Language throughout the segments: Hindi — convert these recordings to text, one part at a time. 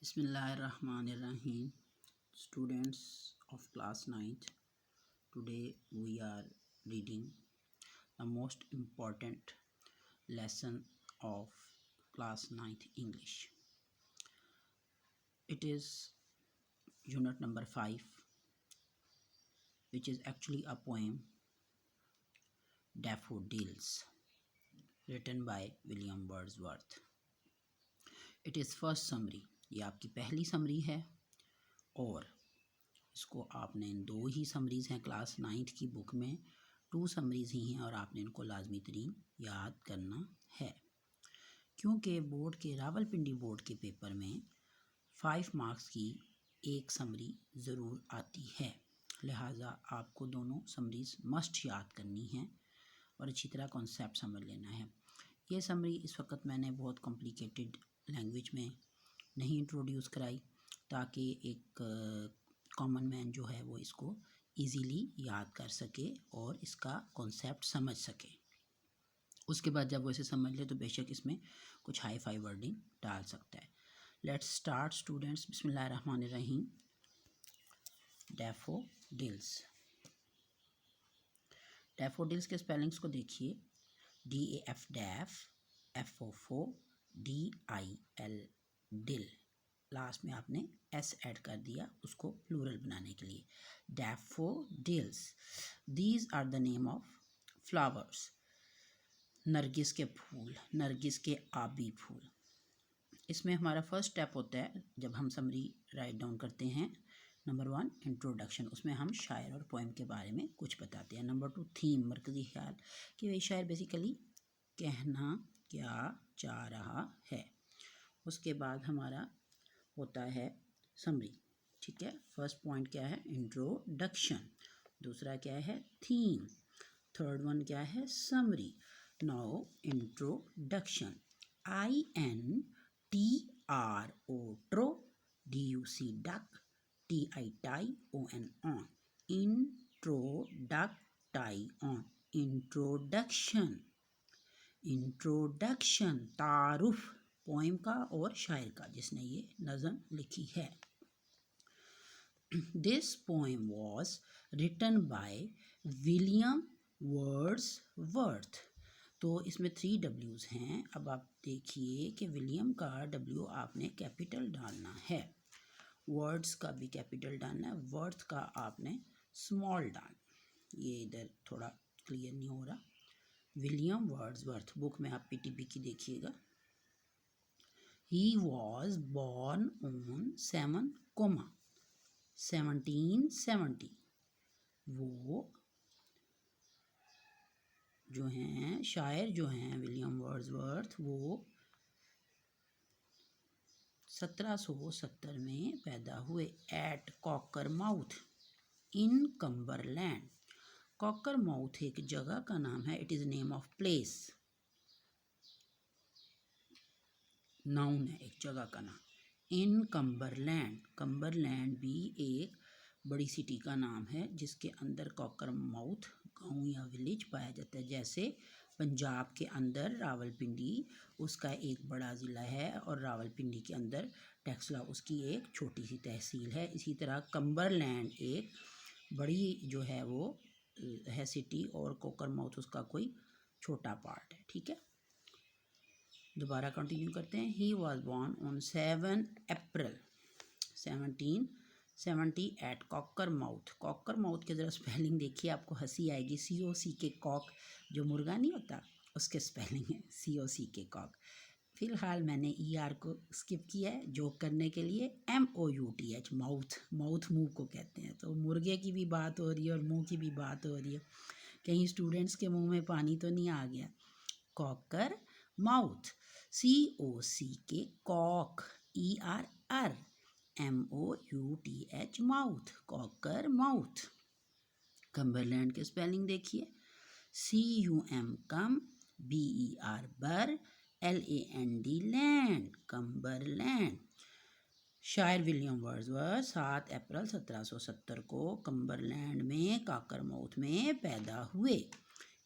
Bismillahirrahmanirrahim. Students of class 9th, today we are reading the most important lesson of class 9th English. It is unit number 5, which is actually a poem, Daffodils, written by William Wordsworth. It is first summary. ये आपकी पहली समरी है और इसको आपने इन 2 ही समरीज़ हैं क्लास 9th की बुक में, 2 समरीज़ ही हैं और आपने इनको लाजमी तरीन याद करना है, क्योंकि बोर्ड के रावलपिंडी बोर्ड के पेपर में 5 मार्क्स की एक समरी ज़रूर आती है। लिहाजा आपको दोनों समरीज़ मस्ट याद करनी है और अच्छी तरह कॉन्सेप्ट समझ लेना है। ये समरी इस वक्त मैंने बहुत कॉम्प्लिकेटेड लैंग्वेज में नहीं इंट्रोड्यूस कराई, ताकि एक कॉमन मैन जो है वो इसको इजीली याद कर सके और इसका कॉन्सेप्ट समझ सके। उसके बाद जब वो इसे समझ ले तो बेशक इसमें कुछ हाई फाई वर्डिंग डाल सकता है। Let's start students. बिस्मिल्लाहिर्रहमानिर्रहीम। डैफोडिल्स। डैफोडिल्स के स्पेलिंग्स को देखिए। DAF daf, FOFO, DIL dil. Last में आपने S ऐड कर दिया उसको प्लूरल बनाने के लिए। Daffodils, these are the name of flowers. नरगिस के फूल, नरगिस के आबी फूल। इसमें हमारा फर्स्ट स्टेप होता है जब हम समरी राइट डाउन करते हैं। नंबर 1 इंट्रोडक्शन, उसमें हम शायर और पोएम के बारे में कुछ बताते हैं। नंबर 2 थीम, मरकज़ी ख्याल कि वही शायर बेसिकली कहना क्या चाह रहा है। उसके बाद हमारा होता है समरी, ठीक है। फर्स्ट पॉइंट क्या है, इंट्रोडक्शन। दूसरा क्या है, थीम। थर्ड वन क्या है, summary. Now introduction. INTRO tro, DUC duc, TI ti, ON on. Introduction, introduction. Introduction तारुफ पोएम का और शायर का जिसने ये नज़म लिखी है। This poem was written by William Wordsworth. तो इसमें 3 W's हैं। अब आप देखिए कि विलियम का W आपने कैपिटल डालना है, वर्ड्स का भी कैपिटल डालना है, वर्थ का आपने स्मॉल डालना। ये इधर थोड़ा क्लियर नहीं हो रहा। विलियम वर्ड्सवर्थ, बुक में आप PTP की देखिएगा। He was born on 1770। वो जो हैं शायर जो हैं विलियम वर्ड्सवर्थ, वो 1770 में पैदा हुए। एट कॉकरमाउथ इन कम्बरलैंड। कॉकरमाउथ एक जगह का नाम है, it is name of place, noun है एक जगह का नाम। इन कम्बरलैंड, कम्बरलैंड भी एक बड़ी सिटी का नाम है जिसके अंदर कॉकरमाउथ गांव या विलेज पाया जाता है। जैसे पंजाब के अंदर रावलपिंडी उसका एक बड़ा ज़िला है और रावलपिंडी के अंदर टेक्सला उसकी एक छोटी सी तहसील है। इसी तरह कम्बरलैंड एक बड़ी जो है वो है सिटी और कॉकरमाउथ उसका कोई छोटा पार्ट है, ठीक है। दोबारा कंटिन्यू करते हैं। He was born on 7 April 1770 at Cockermouth. Cockermouth के ज़रा स्पेलिंग देखिए, आपको हंसी आएगी। COC के कॉक, जो मुर्गा नहीं होता उसके स्पेलिंग है COC के कॉक। फ़िलहाल मैंने ER को स्किप किया है जोक करने के लिए। MOUTH माउथ, माउथ मुँह को कहते हैं। तो मुर्गे की भी बात हो रही है और मुँह की भी बात हो रही है, कहीं स्टूडेंट्स के मुँह में पानी तो नहीं आ गया। कॉकर माउथ, COC के cock, ERR, MOUTH mouth, Cockermouth. Cumberland के स्पेलिंग देखिए। CUM cum, BER ber, LAND land, Cumberland. शायर विलियम वर्ड्सवर्थ 7 अप्रैल 1770 को कम्बरलैंड में कॉकरमाउथ में पैदा हुए।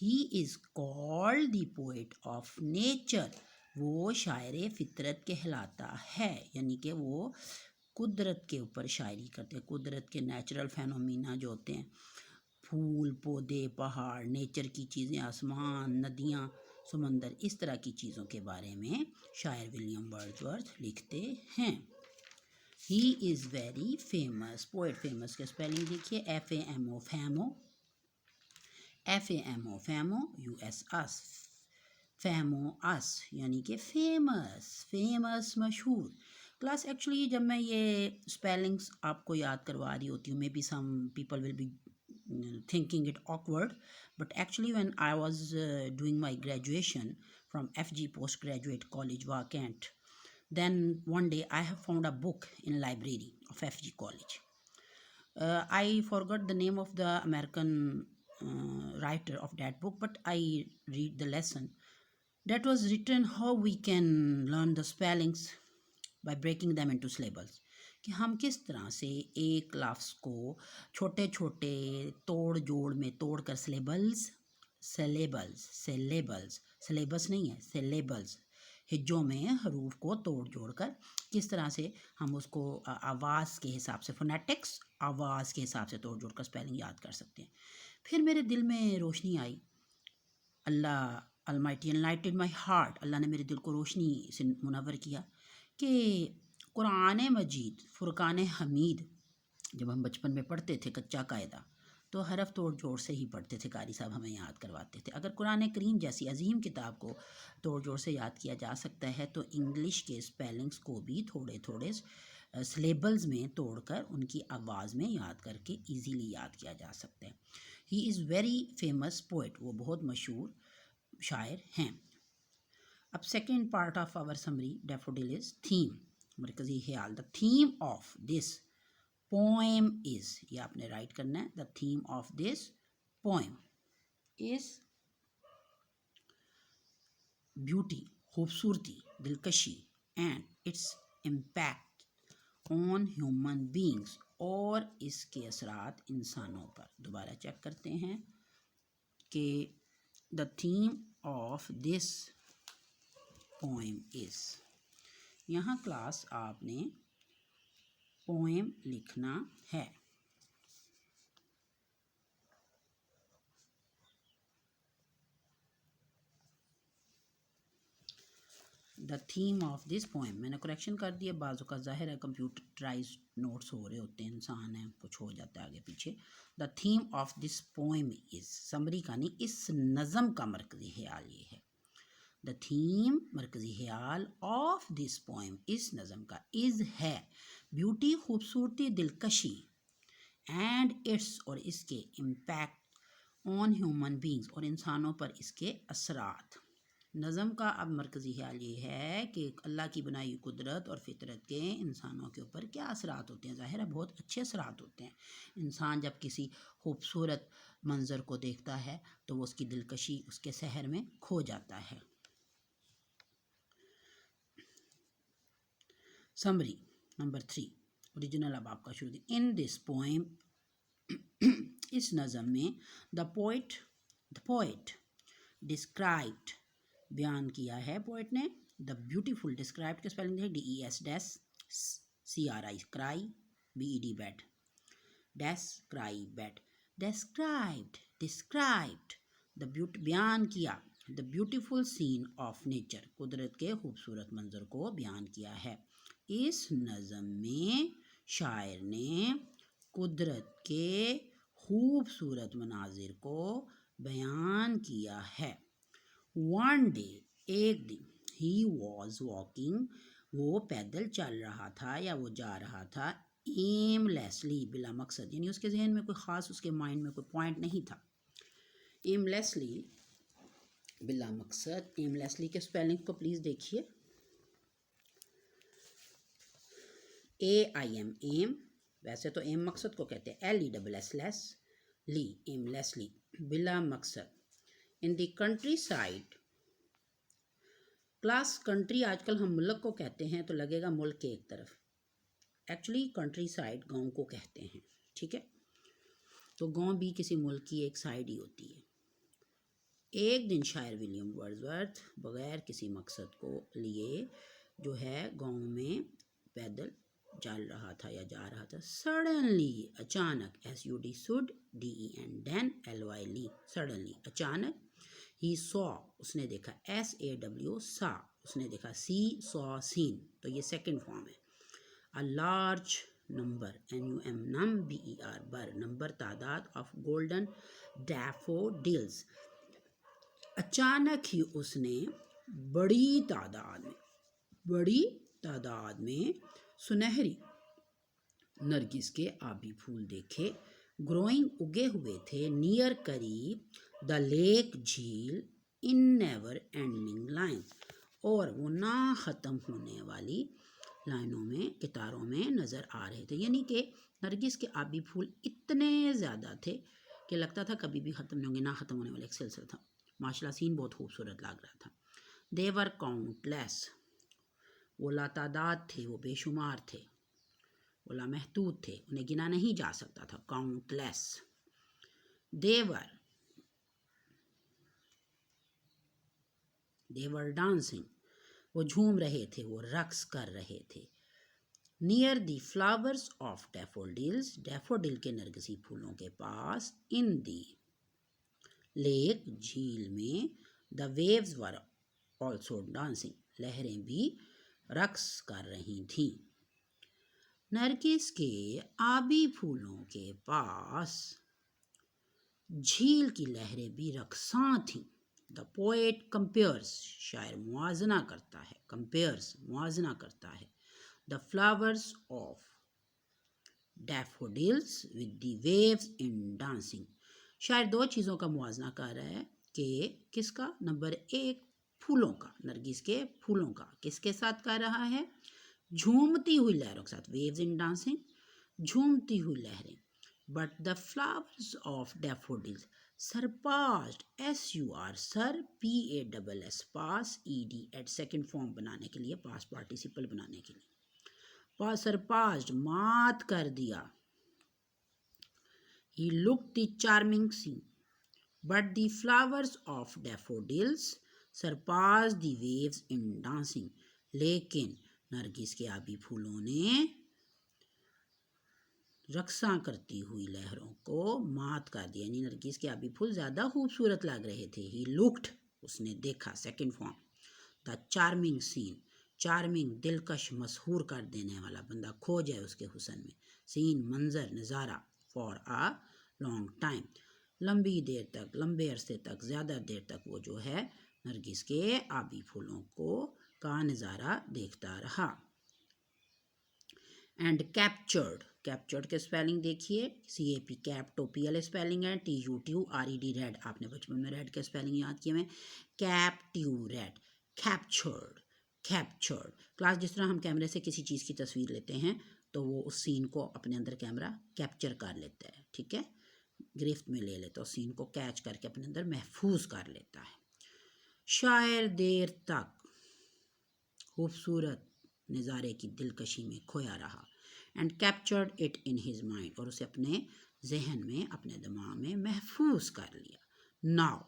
He is called the poet of nature। वो शायर फितरत कहलाता है, यानी कि वो कुदरत के ऊपर शायरी करते हैं। कुदरत के नेचुरल फेनोमेना जो होते हैं, फूल पौधे पहाड़, नेचर की चीज़ें, आसमान, नदियाँ, समंदर, इस तरह की चीज़ों के बारे में शायर विलियम वर्ड्सवर्थ लिखते हैं। ही is very famous poet. Famous के स्पेलिंग देखिए, FAMO फैमो, FAMO फैमो, US अस, फेमोअस यानी कि फेमस, फेमस मशहूर। क्लास एक्चुअली जब मैं ये स्पेलिंग्स आपको याद करवा रही होती हूँ, maybe some people will be thinking it awkward, but actually when I was doing my graduation from FG Postgraduate College Vacant, then one day I have found a book in library of FG College. I forgot the name of the American writer of that book, but I read the lesson that was written how we can learn the spellings by breaking them into syllables, कि हम किस तरह से एक लफ्ज़ को छोटे छोटे तोड़ जोड़ में तोड़ कर सिलेबल्स, सिलेबस नहीं है, सिलेबल्स, हिज्जों में हरूफ को तोड़ जोड़ कर किस तरह से हम उसको आवाज़ के हिसाब से, फोनेटिक्स आवाज़ के हिसाब से तोड़ जोड़ कर स्पेलिंग याद कर सकते हैं। फिर मेरे दिल में रोशनी आई, अल्लाह अलमाइटी एनलाइटेड माई हार्ट, अल्लाह ने मेरे दिल को रोशनी से मुनव्वर किया कि कुरान मजीद, फुरकान हमीद जब हम बचपन में पढ़ते थे कच्चा कायदा, तो हरफ तोड़ जोड़ से ही पढ़ते थे, कारी साहब हमें याद करवाते थे। अगर कुरान करीम जैसी अजीम किताब को तोड़ जोड़ से याद किया जा सकता है, तो इंग्लिश के स्पेलिंग्स को भी थोड़े थोड़े सिलेबल्स में तोड़कर उनकी आवाज़ में याद करके इजीली याद किया जा सकता है। He is very famous poet, वो बहुत मशहूर शायर हैं। अब second part of our summary daffodil is theme, मरकजी ख्याल। The theme of this poem is, ये आपने राइट करना है, the theme of this poem is beauty, खूबसूरती, दिलकशी, and its impact on human beings, और इसके असरात इंसानों पर। दोबारा चेक करते हैं कि the theme of this poem is, यहाँ क्लास आपने पोएम लिखना है। The theme of this poem, मैंने करेक्शन कर दिया, बाजू का जाहिर है कंप्यूटराइज नोट्स हो रहे होते हैं, इंसान है कुछ हो जाता है आगे पीछे। The theme of this poem is, summary का नहीं, इस नज़म का मरकजी ख्याल ये है। द थीम मरकजी ख्याल ऑफ दिस पोएम, इस नज़म का, इज़ है ब्यूटी, खूबसूरती, दिलकशी, एंड इट्स, और इसके, इम्पैक्ट ऑन ह्यूमन बींग्स, और इंसानों पर इसके असरात। नज़म का अब मरकज़ी ख्याल ये है कि अल्लाह की बनाई कुदरत और फितरत के इंसानों के ऊपर क्या असरात होते हैं। ज़ाहिर है बहुत अच्छे असरात होते हैं। इंसान जब किसी खूबसूरत मंज़र को देखता है तो वो उसकी दिलकशी उसके सहर में खो जाता है। समरी नंबर 3, ओरिजिनल अब आपका शुरू। इन दिस पोएम, इस नज़म में, द पोएट डिस्क्राइब्ड, बयान किया है पोएट ने, द ब्यूटीफुल, डिस्क्राइब के स्पेलिंग है DES dash CRI, cry BED bed, dash cry bed, described the beauty, बयान किया, the beautiful scene of nature, कुदरत के खूबसूरत मंजर को बयान किया है। इस नज़म में शायर ने कुदरत के खूबसूरत मनाजिर को बयान किया है। वन डे, एक दिन, ही वॉज वॉकिंग, वो पैदल चल रहा था या वो जा रहा था, एमलेसली, बिला मकसद, यानी उसके जहन में कोई ख़ास, उसके माइंड में कोई पॉइंट नहीं था। एमलेसली, बिला मकसद। एमलेसली के स्पेलिंग को प्लीज़ देखिए, AIM, एम, वैसे तो एम मकसद को कहते हैं, LESS ली, एमलेसली, बिला मकसद। In the country side, class country आजकल हम मुल्क को कहते हैं तो लगेगा मुल्क के एक तरफ, एक्चुअली कंट्री साइड गाँव को कहते हैं, ठीक है। तो गाँव भी किसी मुल्क की एक साइड ही होती है। एक दिन शायर विलियम वर्ड्सवर्थ बगैर किसी मकसद को लिए जो है गांव में पैदल चल रहा था या जा रहा था। सडनली अचानक, SUD sud DEN den LY ly, suddenly अचानक। ही सॉ उसने देखा, SAW सा उसने देखा, सी सॉ सीन, तो ये सेकंड फॉर्म है। A large number NUM num BER ber number तादाद ऑफ गोल्डन डैफोडिल्स, अचानक ही उसने बड़ी तादाद में सुनहरी नरगिस के आबी फूल देखे। ग्रोइंग उगे हुए थे, नियर करीब, द लेक झील, इन नेवर एंडिंग लाइन, और वो ना ख़त्म होने वाली लाइनों में, कितारों में नज़र आ रहे थे। यानी कि नरगिस के आबी फूल इतने ज़्यादा थे कि लगता था कभी भी ख़त्म नहीं होंगे, ना ख़त्म होने वाला एक सिलसिला था। माशाल्लाह सीन बहुत खूबसूरत लग रहा था। देवर काउंटलेस, वो लातादाद थे, वो बेशुमार थे, वो लामहदूद थे, उन्हें गिना नहीं जा सकता था। काउंटलेस। देवर डांसिंग, वो झूम रहे थे, वो रक्स कर रहे थे। Near the flowers of daffodils, daffodil के नरगिसी फूलों के पास। इन दी लेक, झील में। The waves were also dancing, लहरें भी रक्स कर रही थीं। नरगिस के आबी फूलों के पास झील की लहरें भी रक्सां थीं। द पोएट कंपेयर्स, शायर मुआजना करता है, कंपेयर्स मुआजना करता है, the flowers of daffodils with the waves in dancing. शायर दो चीज़ों का मुआजना कर रहा है कि किसका, नंबर एक फूलों का, नरगिस के फूलों का, किसके साथ कर रहा है, झूमती हुई लहरों के साथ, वेव्स इन डांसिंग, झूमती हुई लहरें। But the flowers of daffodils surpassed, SUR sur, PASS pass, ED ed second form बनाने के लिए, पास पार्टिसिपल बनाने के लिए, पास सरपास्ड मात कर दिया। He looked the charming scene, but the flowers of daffodils surpassed the waves in dancing. लेकिन नरगिस के आबी फूलों ने रक्सा करती हुई लहरों को मात कर दिया, यानी नरगिस के आबी फूल ज़्यादा खूबसूरत लग रहे थे। ही लुक्ड, उसने देखा, second form. The charming scene, charming दिलकश, मशहूर कर देने वाला, बंदा खो जाए उसके हुस्न में। सीन मंजर, नज़ारा। फॉर अ लॉन्ग टाइम, लंबी देर तक, लंबे अरसे तक, ज़्यादा देर तक वो जो है नरगिस के आबी फूलों का नज़ारा देखता रहा। एंड कैप्चर्ड, कैप्चर्ड के स्पेलिंग देखिए, CAP कैप, टोपी वाले स्पेलिंग है, TUTRED रेड, आपने बचपन में रेड के स्पेलिंग याद किए हैं, कैप ट्यू रेड, कैप्चर्ड, कैप्चर्ड। क्लास, जिस तरह हम कैमरे से किसी चीज़ की तस्वीर लेते हैं तो वो उस सीन को अपने अंदर कैमरा कैप्चर कर लेता है, ठीक है, गिरफ्त में ले लेता है, उस सीन को कैच करके अपने अंदर महफूज कर लेता है। शायर देर तक खूबसूरत नज़ारे की दिलकशी में खोया रहा। And captured it in his mind, और उसे अपने जहन में, अपने दिमाग में महफूज कर लिया। Now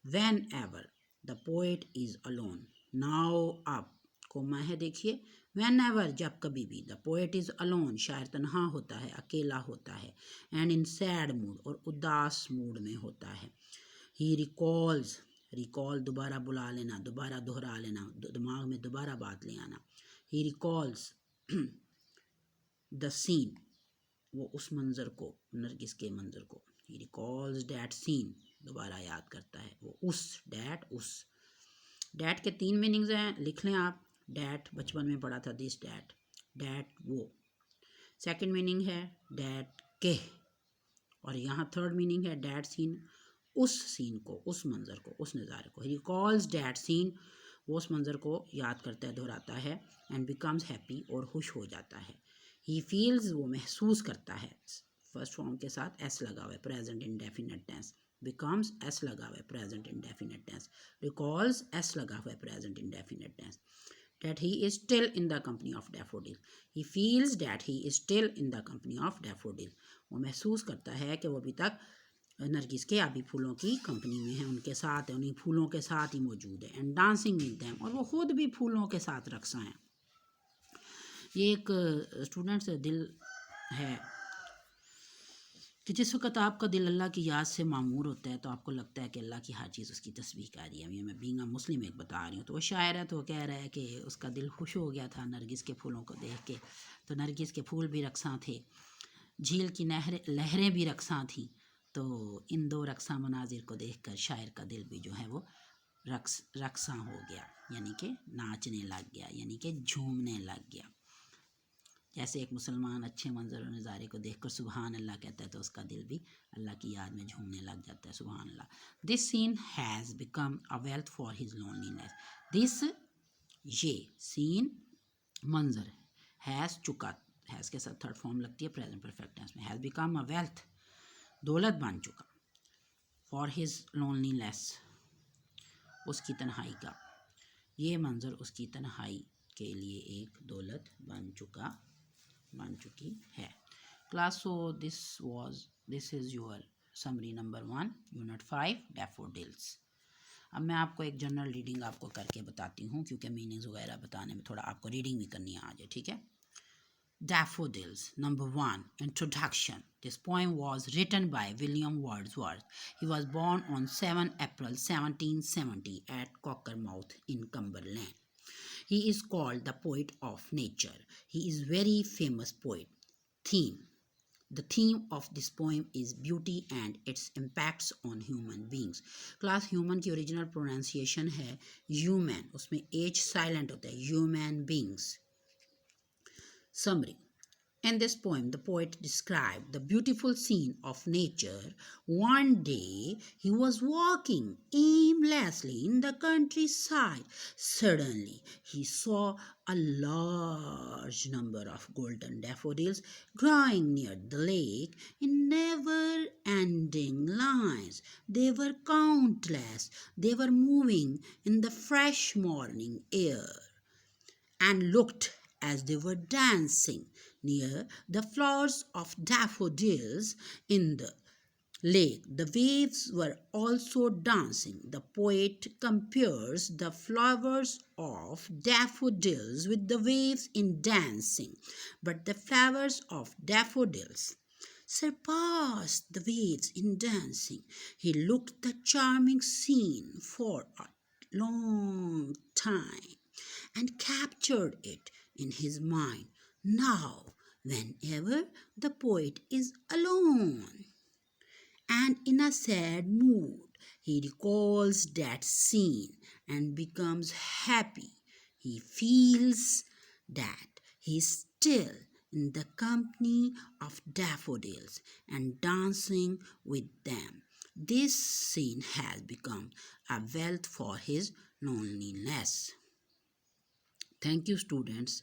when ever the poet is alone, now अब कोमा है देखिए, व्हेन एवर जब कभी भी, द पोएट इज़ अलोन शायर तन्हा होता है, अकेला होता है, एंड इन सैड मूड और उदास मूड में होता है। ही रिकॉल्स, रिकॉल दोबारा बुला लेना, दोबारा दोहरा लेना, दिमाग में दोबारा बात ले आना। ही रिकॉल्स द सीन, वो उस मंज़र को, नरगिस के मंज़र को। ही रिकॉल्स डैट सीन, दोबारा याद करता है, वो उस, डैट उस। डैट के 3 मीनिंग्स हैं, लिख लें आप। डैट बचपन में पढ़ा था, दिस डैट, डैट वो। सेकंड मीनिंग है डैट के, और यहाँ थर्ड मीनिंग है डैट सीन, उस सीन को, उस मंज़र को, उस नज़ारे को। ही रिकॉल्स डैट सीन, वो उस मंज़र को याद करता है, दोहराता है। एंड बिकम्स हैप्पी, और खुश हो जाता है। ही फील्स, वो महसूस करता है, फर्स्ट फॉर्म के साथ एस लगा हुआ है, present indefinite tense. Becomes s लगा हुआ है, present indefinite tense. Recalls s लगा हुआ है, present indefinite tense. That he is still in the company of daffodil. He feels that he is still in the company of daffodil. वो महसूस करता है कि वो अभी तक नरगिस के अभी फूलों की कंपनी में है, उनके साथ है, उन्हीं फूलों के साथ ही मौजूद है। एंड डांसिंग विद देम, और वो खुद भी फूलों के साथ रक्सा हैं। ये एक स्टूडेंट्स दिल है कि जिस वक्त आपका दिल अल्लाह की याद से मामूर होता है तो आपको लगता है कि अल्लाह की हर चीज़ उसकी तस्बीह कर रही है। अभी मैं बींगा मुस्लिम एक बता रही हूँ, तो वो शायर है, तो वो कह रहा है कि उसका दिल खुश हो गया था नरगिस के फूलों को देख के। तो नरगिस के फूल भी रक्सा थे, झील की लहरें भी रक्सा थीं। तो इन दो रक्सा मनाजिर को देख कर शायर का दिल भी जो है वो रक्सा हो गया, यानी कि नाचने लग गया, यानी कि झूमने लग गया। जैसे एक मुसलमान अच्छे मंजर और नज़ारे को देखकर सुबहान अल्लाह कहता है, तो उसका दिल भी अल्लाह की याद में झूमने लग जाता है। सुबहान अल्लाह। This scene has become a wealth for his loneliness. This, ये सीन मंजर, हैज़ चुका, हैज़ के साथ थर्ड फॉर्म लगती है प्रेजेंट परफेक्ट टेंस में। हैज़ बिकम अ वेल्थ, दौलत बन चुका, फॉर हिज लोनलीनेस, उसकी तन्हाई का। ये मंजर उसकी तन्हाई के लिए एक दौलत बन चुकी है। Class, so this is your summary number 1 unit 5 daffodils। अब मैं आपको एक जनरल रीडिंग आपको करके बताती हूँ, क्योंकि मीनिंग्स वगैरह बताने में थोड़ा आपको रीडिंग भी करनी आ जाए, ठीक है। Daffodils. Number 1. Introduction. This poem was written by William Wordsworth. He was born on 7 April 1770 at Cockermouth in Cumberland. He is called the poet of nature. He is very famous poet. Theme. The theme of this poem is beauty and its impacts on human beings. Class, human की original pronunciation है human, उसमें h silent होता है, human beings. Summary. In this poem, the poet described the beautiful scene of nature. One day, he was walking aimlessly in the countryside. Suddenly, he saw a large number of golden daffodils growing near the lake in never-ending lines. They were countless. They were moving in the fresh morning air and looked as they were dancing near the flowers of daffodils in the lake. The waves were also dancing. The poet compares the flowers of daffodils with the waves in dancing, but the flowers of daffodils surpassed the waves in dancing. He looked the charming scene for a long time and captured it in his mind. Now, whenever the poet is alone and in a sad mood, he recalls that scene and becomes happy. He feels that he is still in the company of daffodils and dancing with them. This scene has become a wealth for his loneliness. Thank you, students.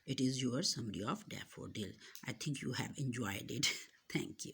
It is your summary of daffodil. I think you have enjoyed it. Thank you.